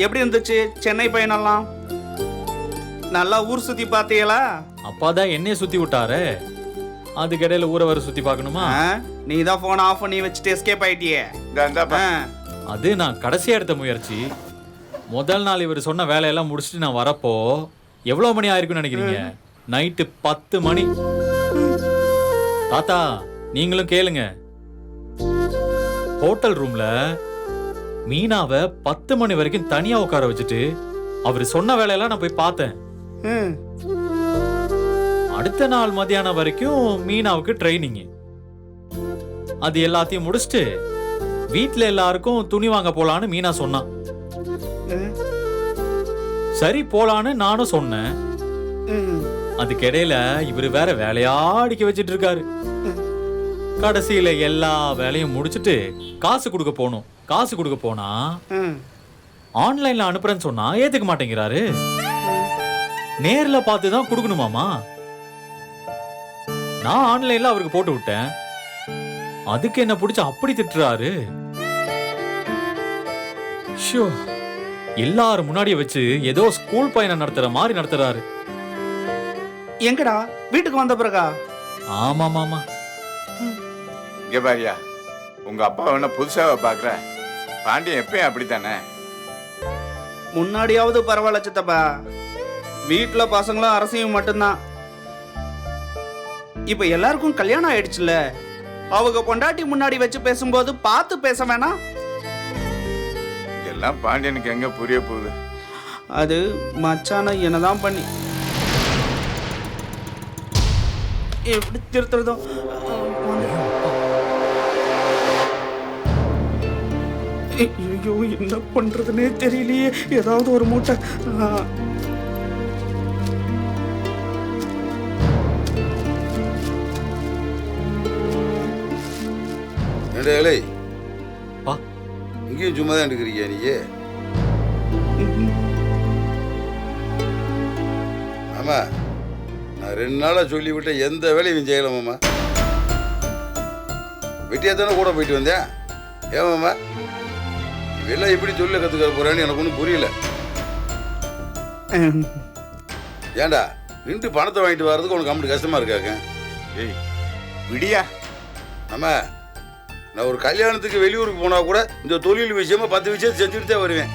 எப்படி இருந்துச்சு சென்னை பயணம்லாம்? நல்லா ஊர் சுத்தி பார்த்தீங்களா? அப்பா தான் என்னைய சுத்தி விட்டாரு, அதுக்கிடையில ஊரை வர சுத்தி பார்க்கணுமா? நீ தான் போன் ஆஃப் பண்ணி வச்சுட்டு எஸ்கேப் ஆயிட்டியே. அது நான் கடைசியா எடுத்த முயற்சி. முதல் நாள் இவர் சொன்ன வேலையெல்லாம் முடிச்சுட்டு நான் வரப்போ எவ்வளவு மணி ஆயிருக்குன்னு நினைக்கிறீங்க? நைட்டு 10 மணி. தாத்தா நீங்களும் கேளுங்க. ஹோட்டல் ரூம்ல மீனாவை 10 மணி வரைக்கும் தனியா உட்கார வச்சுட்டு அவர் சொன்ன வேலையெல்லாம் நான் போய் பார்த்தேன். அடுத்த நாள் மத்தியானம் வரைக்கும் மீனாவுக்கு ட்ரைனிங். அது எல்லாத்தையும் முடிச்சுட்டு வீட்ல எல்லாருக்கும் துணி வாங்க போலான்னு மீனா சொன்னான். சரி போலான்னு நானும் சொன்னேன். அதுக்கிடையில இவரு வேற வேலையா அடிக்க வச்சிட்டு இருக்காரு. கடைசியில எல்லா வேலையும் முடிச்சிட்டு காசு கொடுக்க போனோம். காசு கொடுக்க போனா ஆன்லைன்ல அனுப்புறேன்னு சொன்னா ஏத்துக்க மாட்டேங்கிறாரு. நேர்ல பார்த்துதான் கொடுக்கணுமாமா. நான் ஆன்லைன்ல அவருக்கு போட்டு விட்டேன். அதுக்கு என்ன பிடிச்ச அப்படி திட்டுறாரு. ஷோ, எல்லாரும் முன்னாடியே வச்சு ஏதோ ஸ்கூல் பயணம் நடத்துற மாதிரி நடத்துறாரு. எங்கடா வீட்டுக்கு வந்த பிறகா? ஆமா மாமா. இங்க பாரியா, உங்க அப்பா என்ன புதுசாக பாக்குற? பாண்டியன் எப்பயும் அப்படித்தானே. முன்னாடியாவது பரவாயில்ல சித்தப்பா, வீட்டுல பசங்களும் அரசியும் மட்டும்தான். இப்ப எல்லாருக்கும் கல்யாணம் ஆயிடுச்சுல, அவங்க பொண்டாட்டி முன்னாடி வச்சு பேசும்போது பார்த்து பேச வேணாம்? இதெல்லாம் பாண்டியனுக்கு எங்க புரிய போகுது? அது மச்சான என்னதான் பண்ணி எப்படி திருத்துறதோ. ஐயோ, என்ன பண்றதுன்னே தெரியலையே. ஏதாவது ஒரு மூட்டை. இங்கேயும் சும்மா தான் எடுக்கிறியா நீ? ஆமா, நான் 2 நாளா சொல்லிவிட்டேன், எந்த வேலையும் செய்யலாமாம்மா. வெட்டியா தானே கூட போயிட்டு வந்தேன். ஏமாம்மா இவெல்லாம் எப்படி தொழில கற்றுக்க போறான்னு எனக்கு ஒன்றும் புரியல. ஏண்டா நின்று பணத்தை வாங்கிட்டு வர்றதுக்கு உனக்கு அம்மட்டு கஷ்டமா இருக்காங்க? ஏய் விடியா. ஆமா, நான் ஒரு கல்யாணத்துக்கு வெளியூருக்கு போனா கூட இந்த தொழில் விஷயமா 10 விஷயத்தை செஞ்சுட்டு தான் வருவேன்.